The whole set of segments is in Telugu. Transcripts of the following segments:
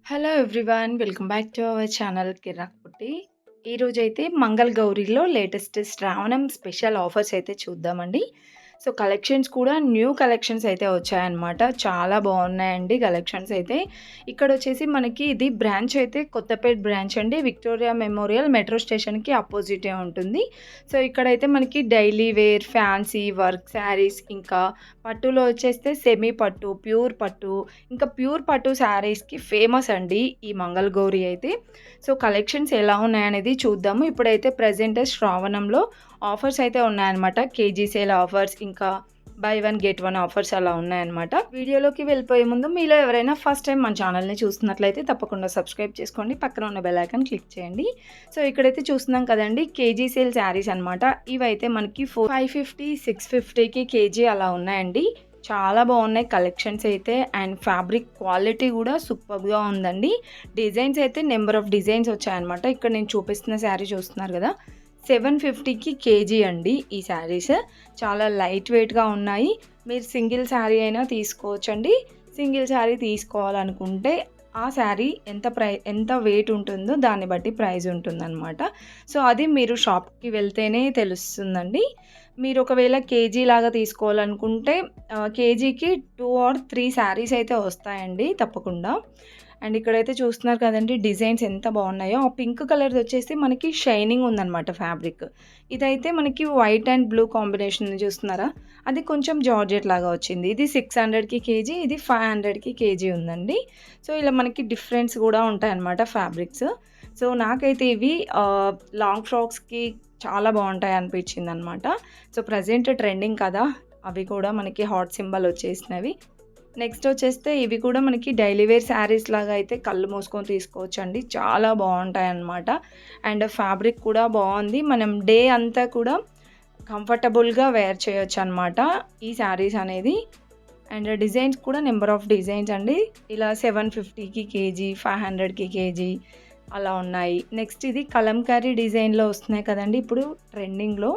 Hello everyone. Welcome back to our channel Kirak Putti. ఈరోజైతే మంగళ గౌరిలో లేటెస్ట్ శ్రావణం స్పెషల్ ఆఫర్స్ అయితే చూద్దామండి. సో, కలెక్షన్స్ కూడా న్యూ కలెక్షన్స్ అయితే వచ్చాయన్నమాట. చాలా బాగున్నాయండి కలెక్షన్స్ అయితే. ఇక్కడొచ్చేసి మనకి ఇది బ్రాంచ్ అయితే కొత్తపేట బ్రాంచ్ అండి. విక్టోరియా మెమోరియల్ మెట్రో స్టేషన్‌కి అపోజిటే ఉంటుంది. సో, ఇక్కడైతే మనకి daily wear, fancy work sarees, ఇంకా పట్టులో వచ్చేస్తే సెమీ పట్టు, ప్యూర్ పట్టు, ఇంకా ప్యూర్ పట్టు శారీస్‌కి ఫేమస్ అండి ఈ మంగళగౌరి అయితే. సో, కలెక్షన్స్ ఎలా ఉన్నాయనేది చూద్దాము. ఇప్పుడైతే ప్రెజెంట్ శ్రావణంలో ఆఫర్స్ అయితే ఉన్నాయన్నమాట. కేజీ సేల్ ఆఫర్స్, ఇంకా by one get one offers అలా ఉన్నాయన్నమాట. వీడియోలోకి వెళ్ళిపోయే ముందు మీలో ఎవరైనా ఫస్ట్ టైం మన ఛానల్ని చూస్తున్నట్లయితే తప్పకుండా సబ్స్క్రైబ్ చేసుకోండి. పక్కన ఉన్న బెల్ ఐకాన్ క్లిక్ చేయండి. సో, ఇక్కడైతే చూస్తున్నాం కదండి కేజీ సేల్ శారీస్ అనమాట. ఇవైతే మనకి 550, 650కి కేజీ అలా ఉన్నాయండి. చాలా బాగున్నాయి కలెక్షన్స్ అయితే. అండ్ ఫ్యాబ్రిక్ క్వాలిటీ కూడా సూపర్గా ఉందండి. డిజైన్స్ అయితే నెంబర్ ఆఫ్ డిజైన్స్ వచ్చాయన్నమాట. ఇక్కడ నేను చూపిస్తున్న శారీ చూస్తున్నారు కదా, 750కి కేజీ అండి ఈ శారీస్. చాలా లైట్ వెయిట్గా ఉన్నాయి. మీరు సింగిల్ శారీ అయినా తీసుకోవచ్చండి. సింగిల్ శారీ తీసుకోవాలనుకుంటే ఆ శారీ ఎంత వెయిట్ ఉంటుందో దాన్ని బట్టి ప్రైస్ ఉంటుందన్నమాట. సో, అది మీరు షాప్కి వెళ్తేనే తెలుస్తుందండి. మీరు ఒకవేళ కేజీ లాగా తీసుకోవాలనుకుంటే కేజీకి 2 ఆర్ 3 శారీస్ అయితే వస్తాయండి తప్పకుండా. అండ్ ఇక్కడైతే చూస్తున్నారు కదండీ డిజైన్స్ ఎంత బాగున్నాయో. ఆ పింక్ కలర్‌ది వచ్చేసి మనకి షైనింగ్ ఉందన్నమాట ఫ్యాబ్రిక్. ఇదైతే మనకి వైట్ అండ్ బ్లూ కాంబినేషన్ చూస్తున్నారా? అది కొంచెం జార్జెట్ లాగా వచ్చింది. ఇది 600కి కేజీ, ఇది 500కి కేజీ ఉందండి. సో, ఇలా మనకి డిఫరెన్స్ కూడా ఉంటాయన్నమాట ఫ్యాబ్రిక్స్. సో, నాకైతే ఇవి లాంగ్ ఫ్రాక్స్‌కి చాలా బాగుంటాయి అనిపించిందనమాట. సో, ప్రెజెంట్ ట్రెండింగ్ కదా, అవి కూడా మనకి హాట్ సింబల్ వచ్చేసినవి. నెక్స్ట్ వచ్చేస్తే ఇవి కూడా మనకి డైలీ వేర్ శారీస్ లాగా అయితే కళ్ళు మూసుకొని తీసుకోవచ్చండి. చాలా బాగుంటాయన్నమాట. అండ్ ఫ్యాబ్రిక్ కూడా బాగుంది. మనం డే అంతా కూడా కంఫర్టబుల్గా వేర్ చేయొచ్చు అనమాట ఈ శారీస్ అనేది. అండ్ డిజైన్స్ కూడా నెంబర్ ఆఫ్ డిజైన్స్ అండి. ఇలా 750కి కేజీ, 500కి కేజీ అలా ఉన్నాయి. నెక్స్ట్ ఇది కలంకారీ డిజైన్లో వస్తున్నాయి కదండి ఇప్పుడు ట్రెండింగ్లో.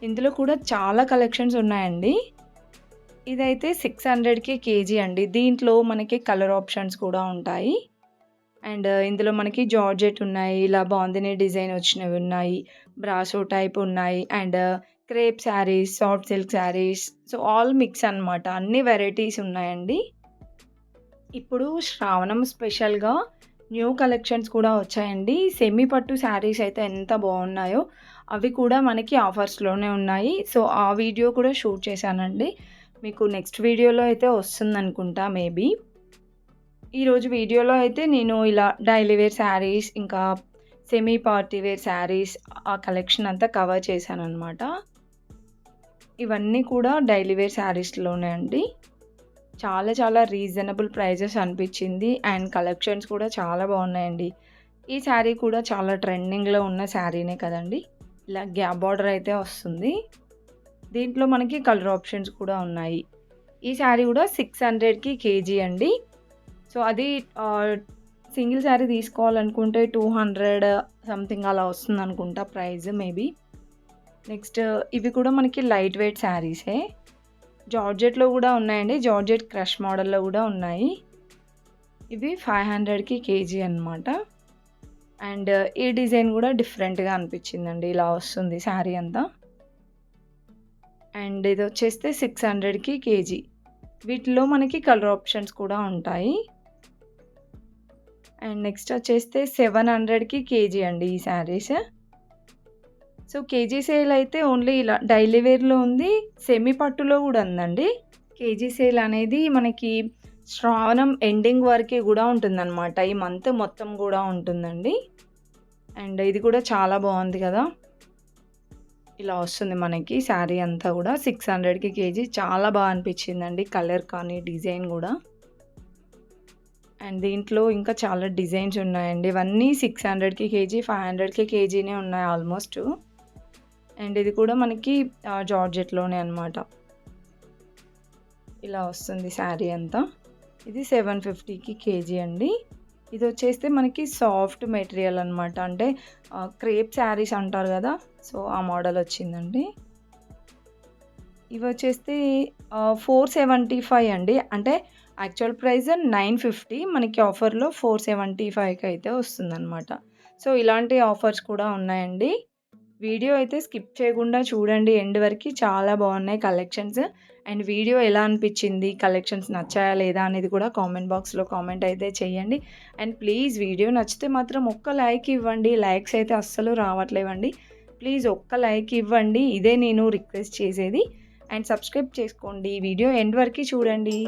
ఇందులో కూడా చాలా కలెక్షన్స్ ఉన్నాయండి. ఇదైతే 600కి కేజీ అండి. దీంట్లో మనకి కలర్ ఆప్షన్స్ కూడా ఉంటాయి. అండ్ ఇందులో మనకి జార్జెట్ ఉన్నాయి, ఇలా బాందిని డిజైన్ వచ్చినవి ఉన్నాయి, బ్రాసో టైప్ ఉన్నాయి, and crepe saris, soft silk saris, so all mix అనమాట. అన్ని వెరైటీస్ ఉన్నాయండి. ఇప్పుడు శ్రావణం స్పెషల్‌గా న్యూ కలెక్షన్స్ కూడా వచ్చాయండి. సెమీ పట్టు శారీస్ అయితే ఎంత బాగున్నాయో, అవి కూడా మనకి ఆఫర్స్‌లోనే ఉన్నాయి. సో, ఆ వీడియో కూడా షూట్ చేశానండి. మీకు నెక్స్ట్ వీడియోలో అయితే వస్తుందనుకుంటా మేబీ. ఈరోజు వీడియోలో అయితే నేను ఇలా డైలీ వేర్ శారీస్, ఇంకా సెమీ పార్టీ వేర్ శారీస్, ఆ కలెక్షన్ అంతా కవర్ చేశాననమాట. ఇవన్నీ కూడా డైలీ వేర్ శారీస్‌లోనే అండి. చాలా చాలా రీజనబుల్ ప్రైజెస్ అనిపించింది. అండ్ కలెక్షన్స్ కూడా చాలా బాగున్నాయండి. ఈ శారీ కూడా చాలా ట్రెండింగ్‌లో ఉన్న శారీనే కదండి. ఇలా గ్యాప్ బార్డర్ అయితే వస్తుంది. దీంట్లో మనకి కలర్ ఆప్షన్స్ కూడా ఉన్నాయి. ఈ శారీ కూడా 600కి కేజీ అండి. సో, అది సింగిల్ శారీ తీసుకోవాలనుకుంటే 200 సంథింగ్ అలా వస్తుందనుకుంటా ప్రైస్ మేబీ. నెక్స్ట్ ఇవి కూడా మనకి లైట్ వెయిట్ శారీసే. జార్జెట్‌లో కూడా ఉన్నాయండి. జార్జెట్ క్రష్ మోడల్‌లో కూడా ఉన్నాయి. ఇవి 500కి కేజీ అనమాట. అండ్ ఈ డిజైన్ కూడా డిఫరెంట్‌గా అనిపించిందండి. ఇలా వస్తుంది శారీ అంతా. అండ్ ఇది వచ్చేస్తే 600కి కేజీ. వీటిలో మనకి కలర్ ఆప్షన్స్ కూడా ఉంటాయి. అండ్ నెక్స్ట్ వచ్చేస్తే 700కి కేజీ అండి ఈ శారీస్. సో, కేజీ సేల్ అయితే ఓన్లీ ఇలా డైలీ వేర్‌లో ఉంది. సెమీ పట్టులో కూడా ఉందండి. కేజీ సేల్ అనేది మనకి శ్రావణం ఎండింగ్ వరకే కూడా ఉంటుందన్నమాట. ఈ మంత్ మొత్తం కూడా ఉంటుందండి. అండ్ ఇది కూడా చాలా బాగుంది కదా, ఇలా వస్తుంది మనకి శారీ అంతా కూడా. 600కి కేజీ చాలా బాగా అనిపించిందండి. కలర్ కానీ డిజైన్ కూడా. అండ్ దీంట్లో ఇంకా చాలా డిజైన్స్ ఉన్నాయండి. ఇవన్నీ 600కి కేజీ, 500కి కేజీనే ఉన్నాయి ఆల్మోస్ట్. అండ్ ఇది కూడా మనకి జార్జెట్‌లోనే అనమాట. ఇలా వస్తుంది శారీ అంతా. ఇది 750కి కేజీ అండి. ఇది వచ్చేస్తే మనకి సాఫ్ట్ మెటీరియల్ అనమాట. అంటే క్రేప్ శారీస్ అంటారు కదా, సో ఆ మోడల్ వచ్చిందండి. ఇవి వచ్చేసి 475 అండి. అంటే యాక్చువల్ ప్రైస్ 950 మనకి ఆఫర్‌లో 475కి అయితే వస్తుందనమాట. సో, ఇలాంటి ఆఫర్స్ కూడా ఉన్నాయండి. వీడియో అయితే స్కిప్ చేయకుండా చూడండి ఎండ్ వరకి. చాలా బాగున్నాయి కలెక్షన్స్. అండ్ వీడియో ఎలా అనిపించింది? కలెక్షన్స్ నచ్చాయా లేదా? అనేది కూడా కామెంట్ బాక్స్‌లో కామెంట్ అయితే చేయండి. అండ్ ప్లీజ్ వీడియో నచ్చితే మాత్రం ఒక్క లైక్ ఇవ్వండి. లైక్స్ అయితే అస్సలు రావట్లేవండి. ప్లీజ్ ఒక్క లైక్ ఇవ్వండి. ఇదే నేను రిక్వెస్ట్ చేసేది. అండ్ సబ్స్క్రైబ్ చేసుకోండి. వీడియో ఎండ్ వరకి చూడండి.